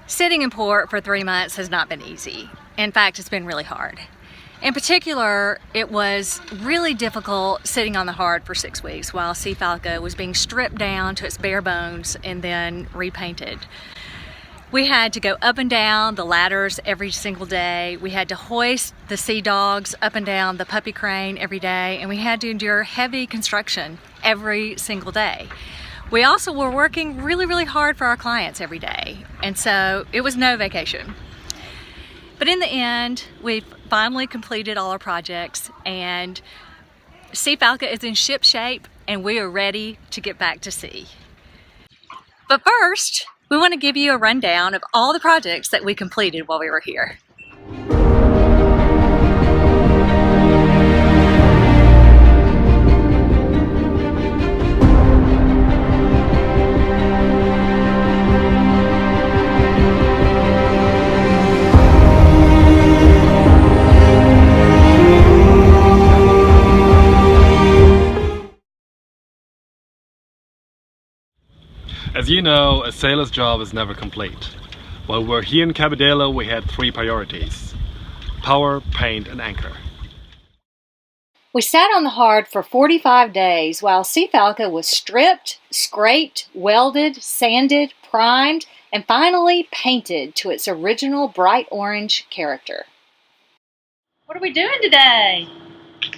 Sitting in port for 3 months has not been easy. In fact, it's been really hard. In particular, it was really difficult sitting on the hard for 6 weeks while Seefalke was being stripped down to its bare bones and then repainted. We had to go up and down the ladders every single day. We had to hoist the Seadogs up and down the puppy crane every day, and we had to endure heavy construction every single day. We also were working really hard for our clients every day, and so it was no vacation. But in the end, we've finally completed all our projects, and Seefalke is in ship shape, and we are ready to get back to sea. But first, we want to give you a rundown of all the projects that we completed while we were here. As you know, a sailor's job is never complete. While we're here in Cabedelo, we had 3 priorities: power, paint, and anchor. We sat on the hard for 45 days while Seefalke was stripped, scraped, welded, sanded, primed, and finally painted to its original bright orange character. What are we doing today?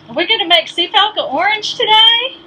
Are we going to make Seefalke orange today?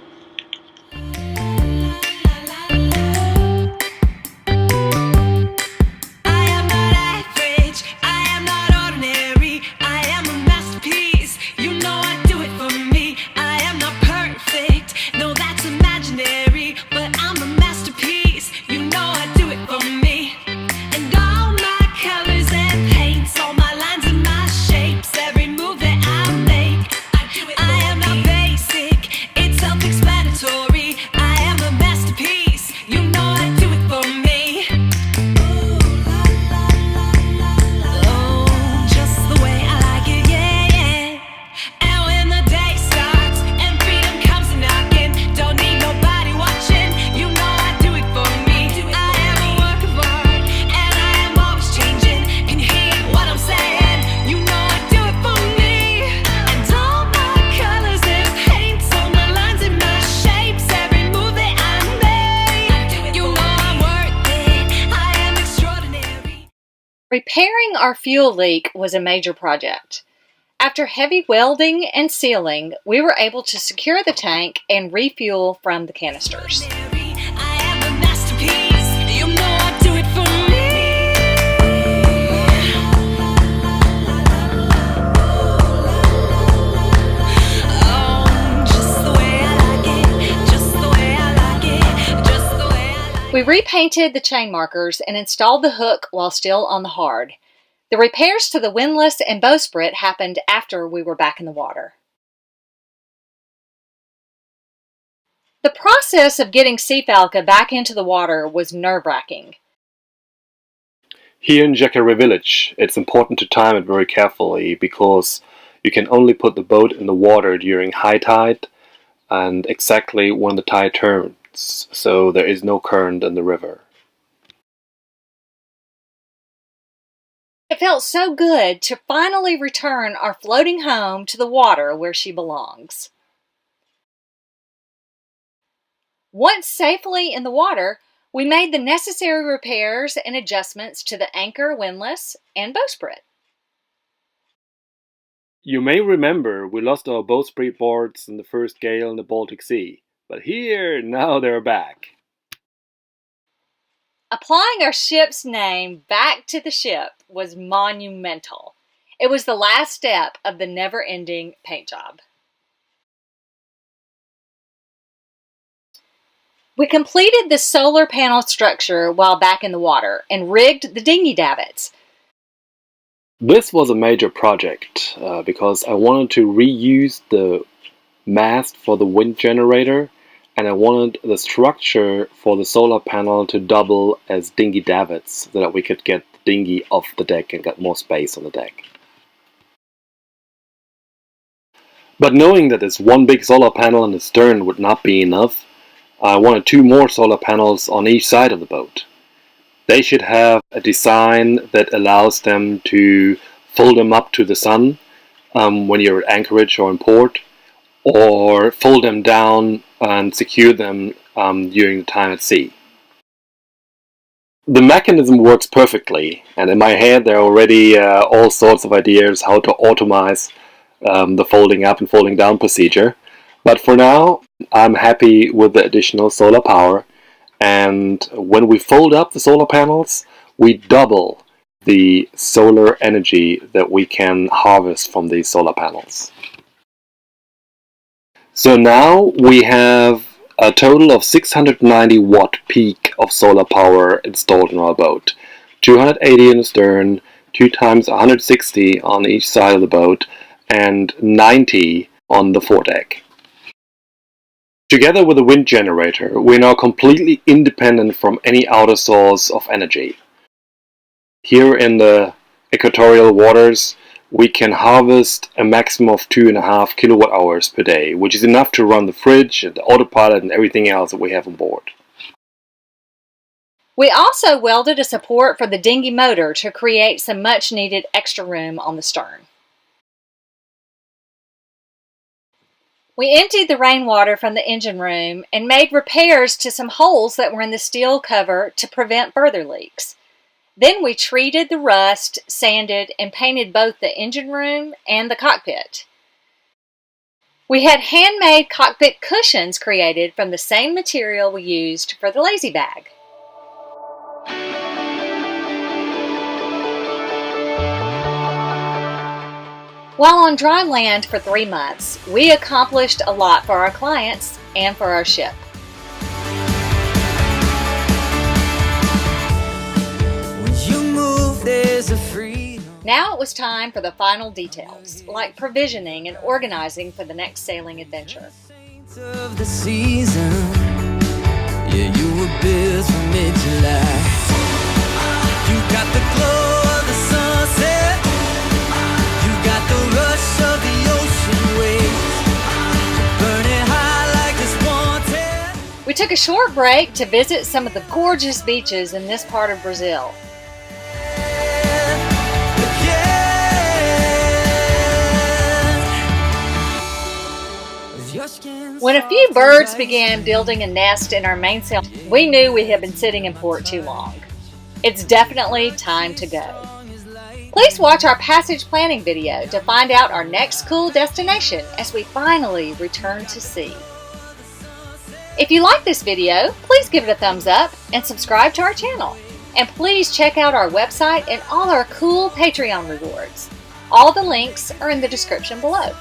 Repairing our fuel leak was a major project. After heavy welding and sealing, we were able to secure the tank and refuel from the canisters. We repainted the chain markers and installed the hook while still on the hard. The repairs to the windlass and bowsprit happened after we were back in the water. The process of getting Seefalke back into the water was nerve-wracking. Here in JACARÉ village, it's important to time it very carefully because you can only put the boat in the water during high tide and exactly when the tide turns, so there is no current in the river. It felt so good to finally return our floating home to the water where she belongs. Once safely in the water, we made the necessary repairs and adjustments to the anchor, windlass, and bowsprit. You may remember we lost our bowsprit boards in the first gale in the Baltic Sea, but here, now they're back. Applying our ship's name back to the ship was monumental. It was the last step of the never-ending paint job. We completed the solar panel structure while back in the water and rigged the dinghy davits. This was a major project because I wanted to reuse the mast for the wind generator, and I wanted the structure for the solar panel to double as dinghy davits so that we could get the dinghy off the deck and get more space on the deck. But knowing that this one big solar panel in the stern would not be enough, I wanted 2 more solar panels on each side of the boat. They should have a design that allows them to fold them up to the sun when you're at anchorage or in port, or fold them down and secure them during the time at sea. The mechanism works perfectly, and in my head there are already all sorts of ideas how to automate the folding up and folding down procedure. But for now, I'm happy with the additional solar power, and when we fold up the solar panels, we double the solar energy that we can harvest from these solar panels. So now we have a total of 690 watt peak of solar power installed in our boat. 280 in the stern, 2 times 160 on each side of the boat, and 90 on the foredeck. Together with the wind generator, we're now completely independent from any outer source of energy. Here in the equatorial waters, we can harvest a maximum of 2.5 kilowatt hours per day, which is enough to run the fridge and the autopilot and everything else that we have on board. We also welded a support for the dinghy motor to create some much needed extra room on the stern. We emptied the rainwater from the engine room and made repairs to some holes that were in the steel cover to prevent further leaks. Then we treated the rust, sanded, and painted both the engine room and the cockpit. We had handmade cockpit cushions created from the same material we used for the lazy bag. While on dry land for 3 months, we accomplished a lot for our clients and for our ship. Now it was time for the final details, like provisioning and organizing for the next sailing adventure. Of the season, yeah, you were built for mid-July. You got the glow of the sunset. You got the rush of the ocean waves, burning high like it's wanted. We took a short break to visit some of the gorgeous beaches in this part of Brazil. When a few birds began building a nest in our mainsail, we knew we had been sitting in port too long. It's definitely time to go. Please watch our passage planning video to find out our next cool destination as we finally return to sea. If you like this video, please give it a thumbs up and subscribe to our channel. And please check out our website and all our cool Patreon rewards. All the links are in the description below.